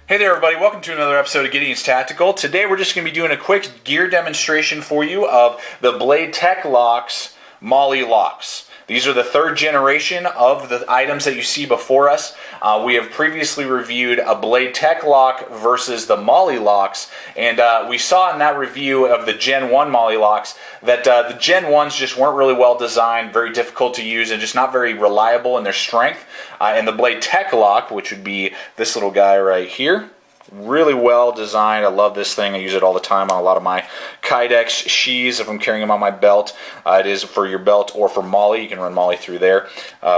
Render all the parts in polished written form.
Hey there everybody, welcome to another episode of Gideon's Tactical. Today we're just going to be doing a quick gear demonstration for you of the Blade tek-lok's Molle-Loks. These are the third generation of the items that you see before us. We have previously reviewed a Blade tek-lok versus the Molle-Loks, and we saw in that review of the Gen 1 Molle-Loks that the Gen 1s just weren't really well designed, very difficult to use, and just not very reliable in their strength. And the Blade tek-lok, which would be this little guy right here, really well designed. I love this thing. I use it all the time on a lot of my kydex sheaths if I'm carrying them on my belt. It is for your belt or for Molle. You can run Molle through there,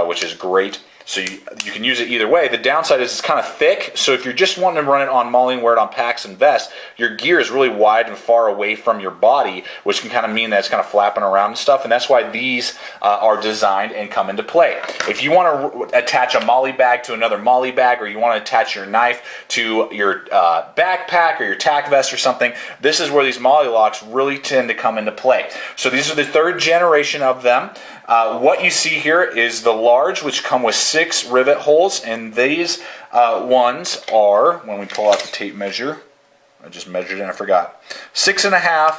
which is great. So you can use it either way. The downside is it's kind of thick, so if you're just wanting to run it on Molle and wear it on packs and vests, your gear is really wide and far away from your body, which can kind of mean that it's kind of flapping around and stuff, and that's why these are designed and come into play. If you want to attach a Molle bag to another Molle bag, or you want to attach your knife to your backpack or your tack vest or something, this is where these Molle-Loks really tend to come into play. So these are the third generation of them. What you see here is the large, which come with 6 rivet holes, and these ones are, when we pull out the tape measure, I just measured it and I forgot, 6.5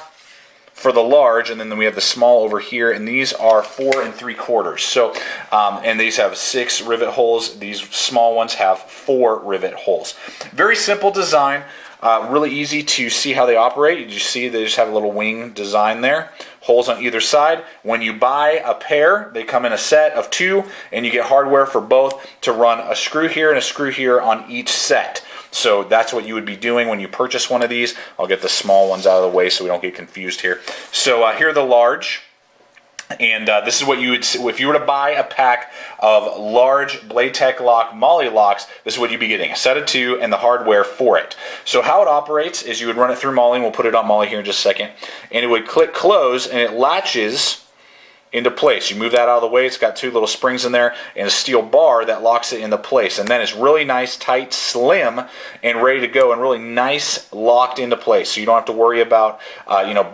for the large, and then we have the small over here, and these are 4 3/4. So, and these have 6 rivet holes. These small ones have 4 rivet holes. Very simple design. Really easy to see how they operate. You see they just have a little wing design there. Holes on either side. When you buy a pair, they come in a set of 2, and you get hardware for both to run a screw here and a screw here on each set. So that's what you would be doing when you purchase one of these. I'll get the small ones out of the way so we don't get confused here. So here are the large. And this is what you would see if you were to buy a pack of large Blade tek-lok Molle-Loks. This is what you'd be getting: a set of 2 and the hardware for it. So how it operates is you would run it through Molle, and we'll put it on Molle here in just a second, and it would click close, and it latches into place. You move that out of the way. It's got 2 little springs in there and a steel bar that locks it into place, and then it's really nice, tight, slim, and ready to go, and really nice locked into place. So you don't have to worry about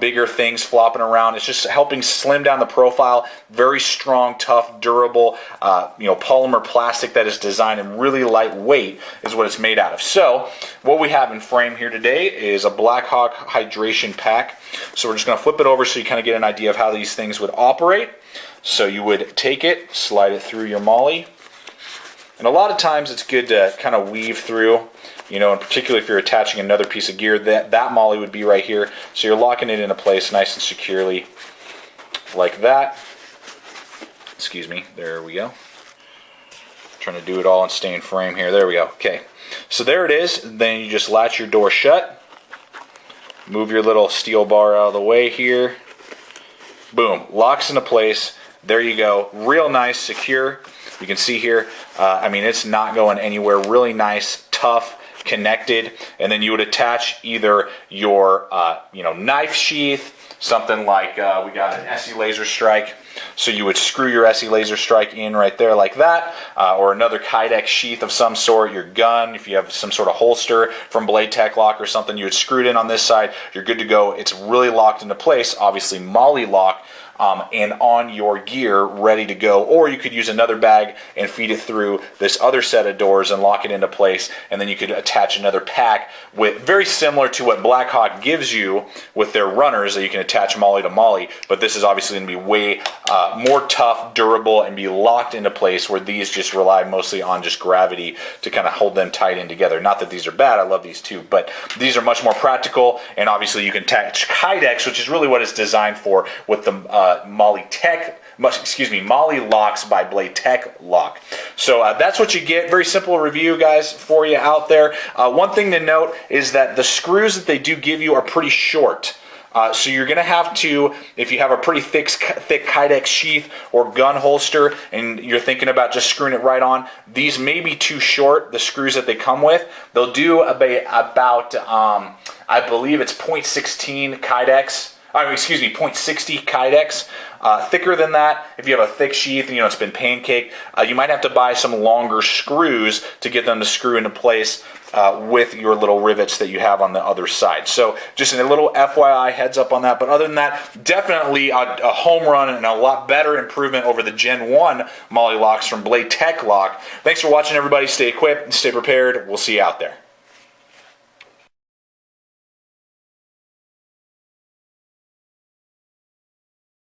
bigger things flopping around. It's just helping slim down the profile. Very strong, tough, durable, polymer plastic that is designed, and really lightweight is what it's made out of. So what we have in frame here today is a BLADEHQ hydration pack. So we're just going to flip it over so you kind of get an idea of how these things would operate. So you would take it, slide it through your Molle, and a lot of times it's good to kind of weave through, and particularly if you're attaching another piece of gear, that Molle would be right here. So you're locking it into place nice and securely like that. Excuse me, there we go. Trying to do it all and stay in frame here. There we go. Okay, so there it is. Then you just latch your door shut. Move your little steel bar out of the way here. Boom, locks into place. There you go. Real nice, secure. You can see here, it's not going anywhere. Really nice, tough, connected. And then you would attach either your knife sheath, something like we got an SE Laser Strike. So you would screw your SE Laser Strike in right there like that, or another kydex sheath of some sort, your gun, if you have some sort of holster from Blade tek-lok or something, you would screw it in on this side, you're good to go. It's really locked into place, obviously Molle-lok, and on your gear, ready to go. Or you could use another bag and feed it through this other set of doors and lock it into place, and then you could attach another pack with very similar to what BLADEHQ gives you with their runners, that you can attach Molle to Molle, but this is obviously going to be way more tough, durable, and be locked into place, where these just rely mostly on just gravity to kind of hold them tight in together. Not that these are bad, I love these too, but these are much more practical, and obviously you can attach kydex, which is really what it's designed for, with the Molle-Loks by Blade tek-lok. So that's what you get. Very simple review, guys, for you out there. One thing to note is that the screws that they do give you are pretty short. So you're going to have to, if you have a pretty thick kydex sheath or gun holster and you're thinking about just screwing it right on, these may be too short, the screws that they come with. They'll do about I believe it's 0.16 kydex. 0.60 kydex. Thicker than that, if you have a thick sheath and it's been pancaked, you might have to buy some longer screws to get them to screw into place with your little rivets that you have on the other side. So just a little FYI heads up on that. But other than that, definitely a home run and a lot better improvement over the Gen 1 Molle-Loks from Blade tek-lok. Thanks for watching, everybody. Stay equipped and stay prepared. We'll see you out there.